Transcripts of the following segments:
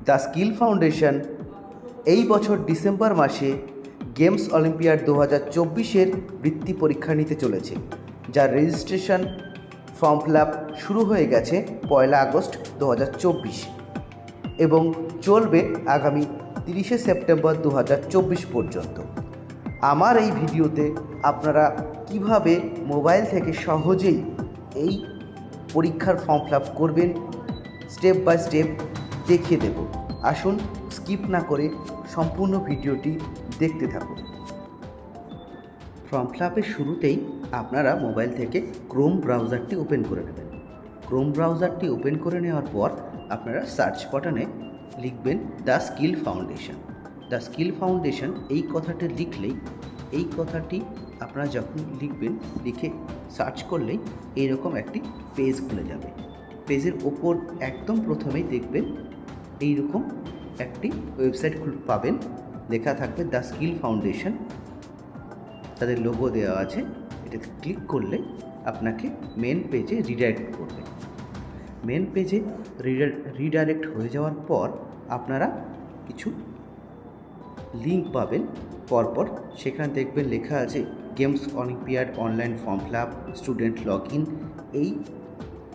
The skill foundation এই বছর December মাসে গেমস অলিম্পিয়াড 2024-এর বৃত্তি পরীক্ষা নিতে চলেছে, যার রেজিস্ট্রেশন ফর্ম ফিল আপ শুরু হয়ে গেছে 1 আগস্ট 2024 এবং চলবে আগামী 30 সেপ্টেম্বর 2024 পর্যন্ত। আমার এই ভিডিওতে আপনারা কিভাবে মোবাইল থেকে সহজেই এই পরীক্ষার ফর্ম ফিল আপ করবেন স্টেপ বাই স্টেপ দেখিয়ে দেব। আসুন স্কিপ না করে সম্পূর্ণ ভিডিওটি দেখতে থাকুন। ফর্ম ফিল আপের শুরুতেই আপনারা মোবাইল থেকে ক্রোম ব্রাউজারটি ওপেন করে নেবেন। ক্রোম ব্রাউজারটি ওপেন করে নেওয়ার পর আপনারা সার্চ বাটনে লিখবেন the skill foundation. The skill foundation এই কথাটি লিখলেই, এই কথাটি আপনারা যখন লিখবেন, লিখে সার্চ করলেই এইরকম একটি পেজ খুলে যাবে। পেজের ওপর একদম প্রথমেই দেখবেন এইরকম একটি ওয়েবসাইট পাবেন, লেখা থাকবে দ্য স্কিল ফাউন্ডেশন, তাদের লোগো দেওয়া আছে। এটাতে ক্লিক করলে আপনাকে মেন পেজে রিডাইরেক্ট করবে। মেন পেজে রিডাইরেক্ট হয়ে যাওয়ার পর আপনারা কিছু লিঙ্ক পাবেন পরপর। সেখানে দেখবেন লেখা আছে games olympiad online form fill up, student log in. এই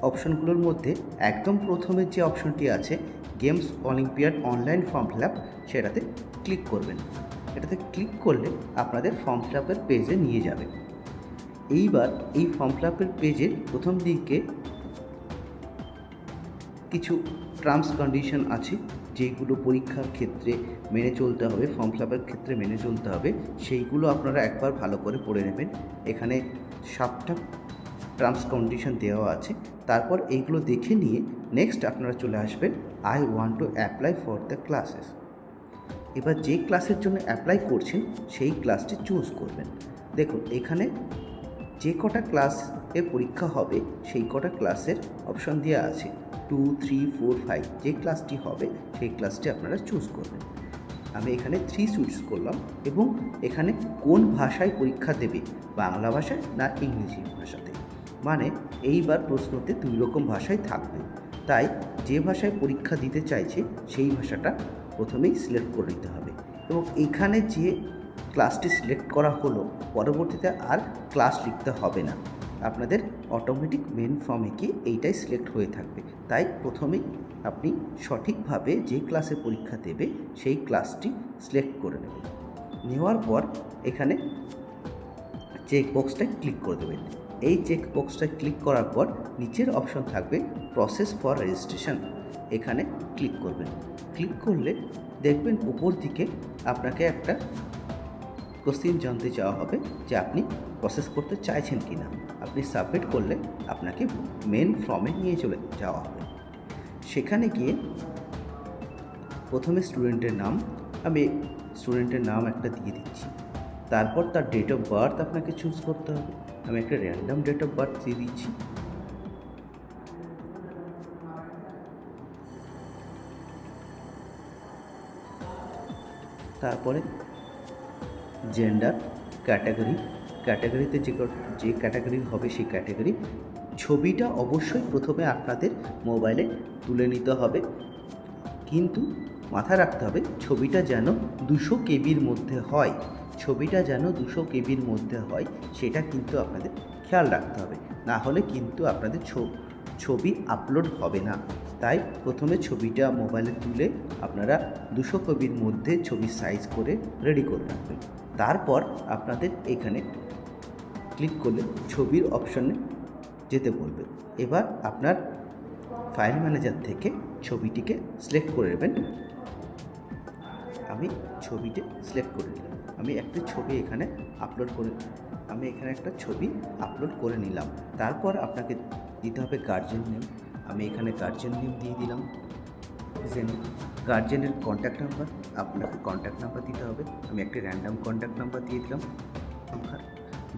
অপশনগুলোর মধ্যে একদম প্রথমে যে অপশনটি আছে games olympiad online form fill up, সেটাতে ক্লিক করবেন। এটাতে ক্লিক করলে আপনাদের ফর্ম ফিল আপের পেজে নিয়ে যাবে। এইবার এই ফর্ম ফিল আপের পেজের প্রথম দিকে কিছু টার্মস কন্ডিশন আছে, যেগুলো পরীক্ষার ক্ষেত্রে মেনে চলতে হবে, ফর্ম ফিল আপের ক্ষেত্রে মেনে চলতে হবে। সেইগুলো আপনারা একবার ভালো করে পড়ে নেবেন। এখানে 7টা টার্মস কন্ডিশন দেওয়া আছে। তারপর এইগুলো দেখে নিয়ে নেক্সট আপনারা চলে আসবেন I want to apply for the classes. এবার যে ক্লাসের জন্য অ্যাপ্লাই করছেন সেই ক্লাসটি চুজ করবেন। দেখুন এখানে যে কটা ক্লাসে পরীক্ষা হবে সেই কটা ক্লাসের অপশন দেওয়া আছে, 2, 3, 4, 5। যে ক্লাসটি হবে সেই ক্লাসটি আপনারা চুজ করবেন। আমি এখানে 3 চুজ করলাম এবং এখানে কোন ভাষায় পরীক্ষা দেবে, বাংলা ভাষায় না ইংরেজি ভাষাতে। মানে এইবার প্রশ্নতে 2 রকম ভাষায় থাকবে, তাই যে ভাষায় পরীক্ষা দিতে চাইছে সেই ভাষাটা প্রথমেই সিলেক্ট করে নিতে হবে। এবং এখানে যে ক্লাসটি সিলেক্ট করা হলো, পরবর্তীতে আর ক্লাস লিখতে হবে না, আপনাদের অটোমেটিক মেন ফর্মে গিয়ে এইটাই সিলেক্ট হয়ে থাকবে। তাই প্রথমেই আপনি সঠিকভাবে যে ক্লাসে পরীক্ষা দেবে সেই ক্লাসটি সিলেক্ট করে নেবেন। নেওয়ার পর এখানে চেক বক্সটায় ক্লিক করে দেবেন। এই চেক বক্সটায় ক্লিক করার পর নিচের অপশন থাকবে প্রসেস ফর রেজিস্ট্রেশন, এখানে ক্লিক করবেন। ক্লিক করলে দেখবেন উপর দিকে আপনাকে একটা কোশ্চেন জানতে চাওয়া হবে যে আপনি প্রসেস করতে চাইছেন কি না। আপনি সাবমিট করলে আপনাকে মেন ফর্মে নিয়ে চলে যাওয়া হবে। সেখানে গিয়ে প্রথমে স্টুডেন্টের নাম, আমি স্টুডেন্টের নাম একটা দিয়ে দিচ্ছি। তারপর তার ডেট অফ বার্থ আপনাকে চুজ করতে হবে। আমি একটা র্যান্ডম ডেট অফ বার্থ দিয়ে দিচ্ছি। তারপরে জেন্ডার, ক্যাটাগরিতে যে ক্যাটাগরি হবে সেই ক্যাটাগরি। ছবিটা অবশ্যই প্রথমে আপনাদের মোবাইলে তুলে নিতে হবে, কিন্তু মাথায় রাখতে হবে ছবিটা যেন 200 কেবির মধ্যে হয়। ছবিটা যেন 200 কেবির মধ্যে হয়, সেটা কিন্তু আপনাদের খেয়াল রাখতে হবে, না হলে কিন্তু আপনাদের ছবি আপলোড হবে না। তাই প্রথমে ছবিটা মোবাইলে তুলে আপনারা 200 কেবির মধ্যে ছবি সাইজ করে রেডি করে রাখবেন। তারপর আপনাদের এখানে ক্লিক করলে ছবির অপশনে যেতে বলবে। এবার আপনার ফাইল ম্যানেজার থেকে ছবিটিকে সিলেক্ট করে নেবেন। আমি ছবিটি সিলেক্ট করে নিলাম। আমি একটা ছবি এখানে আপলোড করে নিলাম। তারপর আপনাকে দিতে হবে গার্জেন নেম। আমি এখানে গার্জেন নেম দিয়ে দিলাম। গার্জেনের কন্ট্যাক্ট নাম্বার, আপনাকে কন্ট্যাক্ট নাম্বার দিতে হবে। আমি একটা র্যান্ডম কন্ট্যাক্ট নাম্বার দিয়ে দিলাম।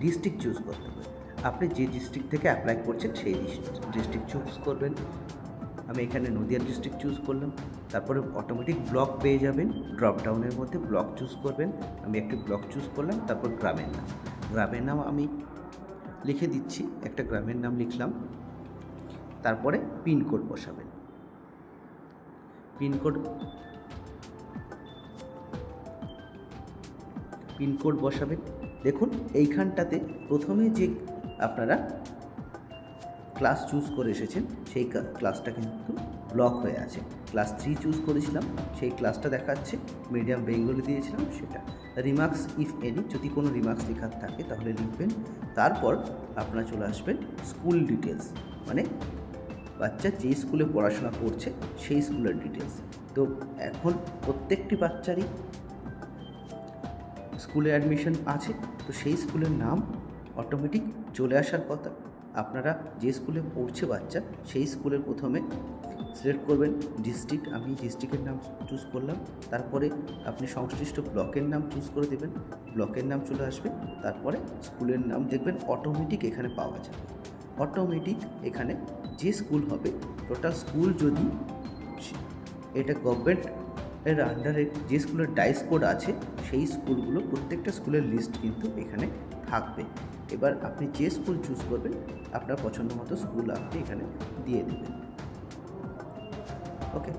ডিস্ট্রিক্ট চুজ করতে হবে, আপনি যে ডিস্ট্রিক্ট থেকে অ্যাপ্লাই করছেন সেই ডিস্ট্রিক্ট চুজ করবেন। আমি এখানে নদিয়া ডিস্ট্রিক্ট চুজ করলাম। তারপরে অটোমেটিক ব্লক পেয়ে যাবেন, ড্রপডাউনের মধ্যে ব্লক চুজ করবেন। আমি একটি ব্লক চুজ করলাম। তারপর গ্রামের নাম আমি লিখে দিচ্ছি, একটা গ্রামের নাম লিখলাম। তারপরে পিনকোড বসাবেন। পিনকোড বসাবেন। দেখুন এইখানটাতে প্রথমে যে আপনারা ক্লাস চুজ করে এসেছেন সেই ক্লাসটা কিন্তু ব্লক হয়ে আছে। ক্লাস 3 চুজ করেছিলাম, সেই ক্লাসটা দেখাচ্ছে, মিডিয়াম বেঙ্গলি দিয়েছিলাম সেটা। রিমার্কস ইফ এনি, যদি কোনো রিমার্কস লেখার থাকে তাহলে লিখবেন। তারপর আপনারা চলে আসবেন স্কুল ডিটেলস, মানে বাচ্চা যে স্কুলে পড়াশোনা করছে সেই স্কুলের ডিটেলস। তো এখন প্রত্যেকটি বাচ্চারই স্কুলে অ্যাডমিশন আছে, তো সেই স্কুলের নাম অটোমেটিক চলে আসার কথা। আপনারা যে স্কুলে পড়ছে বাচ্চা সেই স্কুলের প্রথমে সিলেক্ট করবেন ডিস্ট্রিক্ট। আমি ডিস্ট্রিক্টের নাম চুজ করলাম। তারপরে আপনি সংশ্লিষ্ট ব্লকের নাম চুজ করে দেবেন, ব্লকের নাম চলে আসবে। তারপরে স্কুলের নাম দেখবেন অটোমেটিক এখানে পাওয়া যাবে। অটোমেটিক এখানে যে স্কুল হবে, টোটাল স্কুল যদি এটা গভর্নমেন্টের আন্ডারে যে স্কুলের ডাইস কোড আছে সেই স্কুলগুলো, প্রত্যেকটা স্কুলের লিস্ট কিন্তু এখানে থাকবে। এবার আপনি যে স্কুল চুজ করবেন আপনার পছন্দ মতো স্কুল আপনি এখানে দিয়ে দেবেন। ওকে,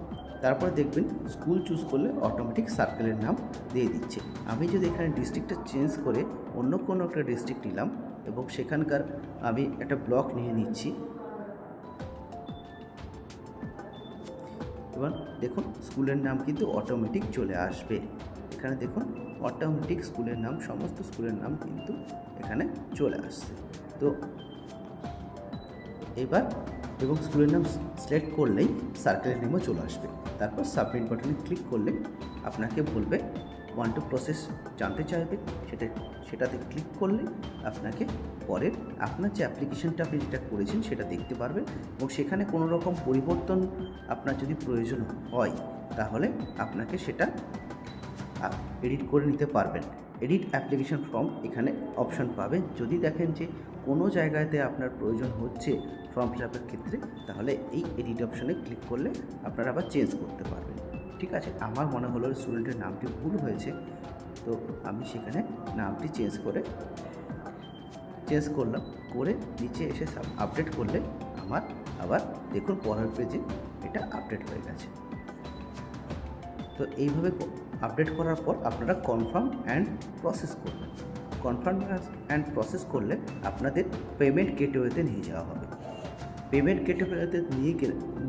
তারপরে দেখবেন স্কুল চুজ করলে অটোমেটিক সার্কেলের নাম দিয়ে দিচ্ছে। আমি যদি এখানে ডিস্ট্রিক্টটা চেঞ্জ করে অন্য কোনো একটা ডিস্ট্রিক্ট নিলাম এবং সেখানকার আমি একটা ব্লক নিয়ে নিচ্ছি, এবার দেখুন স্কুলের নাম কিন্তু অটোমেটিক চলে আসবে। এখানে দেখুন অটোমেটিক স্কুলের নাম, সমস্ত স্কুলের নাম কিন্তু এখানে চলে আসছে। তো এবার এবং স্কুলের নাম সিলেক্ট করলেই সার্কেলের নেমও চলে আসবে। তারপর সাবমিট বাটনে ক্লিক করলে আপনাকে বলবে ওয়ান টু প্রসেস জানতে চাইবে, সেটাতে ক্লিক করলে আপনাকে পরের আপনার যে অ্যাপ্লিকেশনটা আপনি যেটা করেছেন সেটা দেখতে পারবেন। এবং সেখানে কোনো রকম পরিবর্তন আপনার যদি প্রয়োজন হয় তাহলে আপনাকে সেটা এডিট করে নিতে পারবেন। এডিট অ্যাপ্লিকেশন ফর্ম এখানে অপশন পাবেন। যদি দেখেন যে কোনো জায়গাতে আপনার প্রয়োজন হচ্ছে ফর্ম ফিল আপের ক্ষেত্রে, তাহলে এই এডিট অপশানে ক্লিক করলে আপনারা আবার চেঞ্জ করতে পারবেন। ঠিক আছে, আমার মনে হলো স্টুডেন্টের নামটি ভুল হয়েছে, তো আমি সেখানে নামটি চেঞ্জ করলাম, করে নিচে এসে আপডেট করলে আমার আবার দেখুন পরের পেজে এটা আপডেট হয়ে গেছে। তো এইভাবে আপডেট করার পর আপনারা কনফার্ম অ্যান্ড প্রসেস করবেন। কনফার্ম অ্যান্ড প্রসেস করলে আপনাদের পেমেন্ট গেটওয়েতে নিয়ে যাওয়া হবে। পেমেন্ট গেটওয়েতে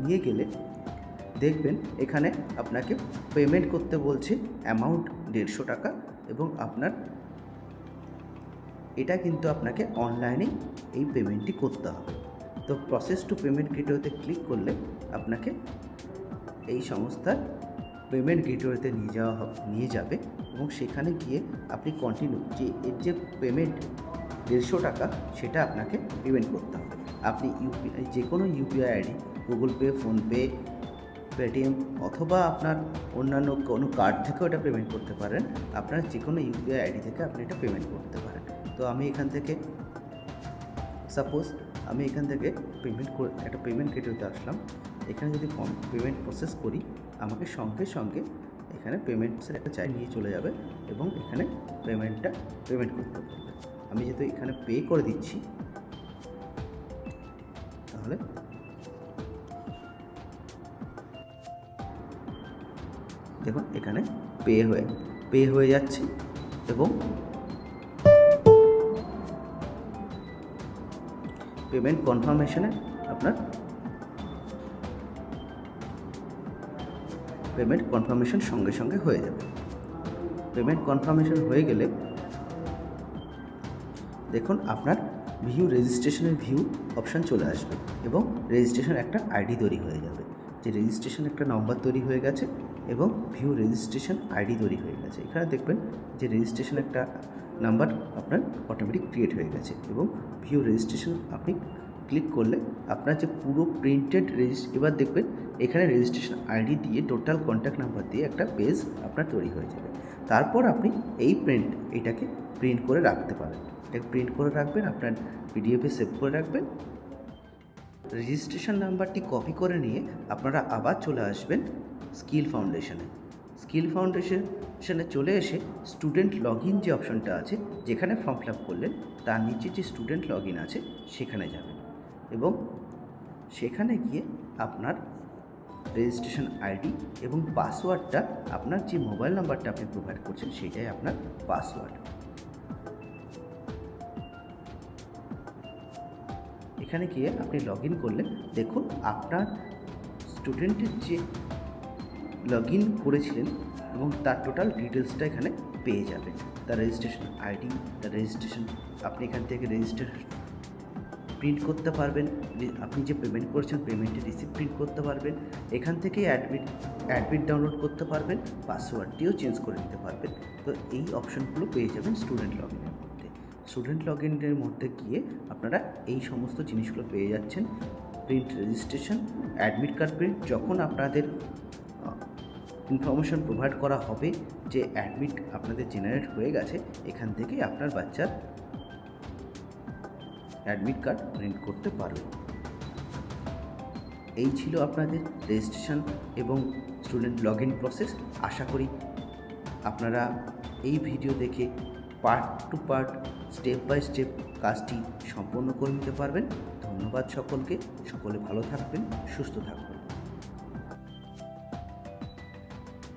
নিয়ে গেলে দেখবেন এখানে আপনাকে পেমেন্ট করতে বলছে অ্যামাউন্ট 150 টাকা, এবং আপনার এটা কিন্তু আপনাকে অনলাইনে এই পেমেন্টটি করতে হবে। তো প্রসেস টু পেমেন্ট গেটওয়েতে ক্লিক করলে আপনাকে এই সংস্থার পেমেন্ট গেটওয়েতে নিয়ে যাবে এবং সেখানে গিয়ে আপনি কন্টিনিউ এর যে পেমেন্ট 150 টাকা সেটা আপনাকে পেমেন্ট করতে হবে। আপনি ইউপিআই, যে কোনো UPI ID, Google pay, PhonePe, Paytm অথবা আপনার অন্যান্য কোনো কার্ড থেকেও এটা পেমেন্ট করতে পারেন। আপনার যে কোনো ইউপিআই আইডি থেকে আপনি এটা পেমেন্ট করতে পারেন। তো আমি এখান থেকে সাপোজ আমি এখান থেকে একটা পেমেন্ট গেটওয়েতে আসলাম। এখানে যদি পেমেন্ট প্রসেস করি আমাকে সঙ্গে সঙ্গে এখানে পেমেন্টসের একটা চাই নিয়ে চলে যাবে এবং এখানে পেমেন্ট করতে হবে। আমি যেহেতু এখানে পে করে দিচ্ছি, তাহলে দেখুন এখানে পে হয়ে যাচ্ছে এবং পেমেন্ট কনফার্মেশনে আপনার পেমেন্ট কনফার্মেশন সঙ্গে সঙ্গে হয়ে যাবে। পেমেন্ট কনফার্মেশন হয়ে গেলে দেখুন আপনার রেজিস্ট্রেশনের ভিউ অপশান চলে আসবে এবং রেজিস্ট্রেশন একটা আইডি তৈরি হয়ে যাবে। যে রেজিস্ট্রেশন একটা নম্বর তৈরি হয়ে গেছে এবং রেজিস্ট্রেশন আইডি তৈরি হয়ে গেছে। এখানে দেখবেন যে রেজিস্ট্রেশন একটা নাম্বার আপনার অটোমেটিক ক্রিয়েট হয়ে গেছে এবং রেজিস্ট্রেশন আপনি ক্লিক করলে আপনার যে পুরো প্রিন্টেড এবার দেখবেন এখানে রেজিস্ট্রেশন আইডি দিয়ে টোটাল কন্ট্যাক্ট নাম্বার দিয়ে একটা পেজ আপনার তৈরি হয়ে যাবে। তারপর আপনি এটাকে প্রিন্ট করে রাখতে পারেন। এটাকে প্রিন্ট করে রাখবেন, আপনার পিডিএফে সেভ করে রাখবেন। রেজিস্ট্রেশন নাম্বারটি কপি করে নিয়ে আপনারা আবার চলে আসবেন স্কিল ফাউন্ডেশনে। স্কিল ফাউন্ডেশনে চলে এসে স্টুডেন্ট লগ ইন যে অপশনটা আছে, যেখানে ফর্ম ফিল আপ করলেন তার নিচে যে স্টুডেন্ট লগ ইন আছে সেখানে যাবেন এবং সেখানে গিয়ে আপনার রেজিস্ট্রেশন আইডি এবং পাসওয়ার্ডটা আপনার যে মোবাইল নাম্বারটা আপনি প্রোভাইড করছেন সেটাই আপনার পাসওয়ার্ড। এখানে গিয়ে আপনি লগ ইন করলে দেখুন আপনার স্টুডেন্টের যে লগ ইন করেছিলেন এবং তার টোটাল ডিটেলসটা এখানে পেয়ে যাবেন। তার রেজিস্ট্রেশন আইডি, তার রেজিস্ট্রেশন, আপনি এখান থেকে রেজিস্টার প্রিন্ট করতে পারবেন, আপনি যে পেমেন্ট করেছেন পেমেন্টের রিসিপ্ট প্রিন্ট করতে পারবেন, এখান থেকে অ্যাডমিট ডাউনলোড করতে পারবেন, পাসওয়ার্ডটিও চেঞ্জ করে নিতে পারবেন। তো এই অপশনগুলো পেয়ে যাবেন স্টুডেন্ট লগ ইনের মধ্যে। স্টুডেন্ট লগ ইনের মধ্যে গিয়ে আপনারা এই সমস্ত জিনিসগুলো পেয়ে যাচ্ছেন। Print registration, admit card print, যখন আপনাদের ইনফরমেশন প্রোভাইড করা হবে যে অ্যাডমিট আপনাদের জেনারেট হয়ে গেছে, এখান থেকে আপনার বাচ্চার অ্যাডমিট কার্ড প্রিন্ট করতে পারবেন। এই ছিল আপনাদের রেজিস্ট্রেশন এবং স্টুডেন্ট লগ ইন প্রসেস। আশা করি আপনারা এই ভিডিও দেখে part to part step by step কাজটি সম্পন্ন করে নিতে পারবেন। ধন্যবাদ সকলকে, সকলে ভালো থাকবেন, সুস্থ থাকবেন।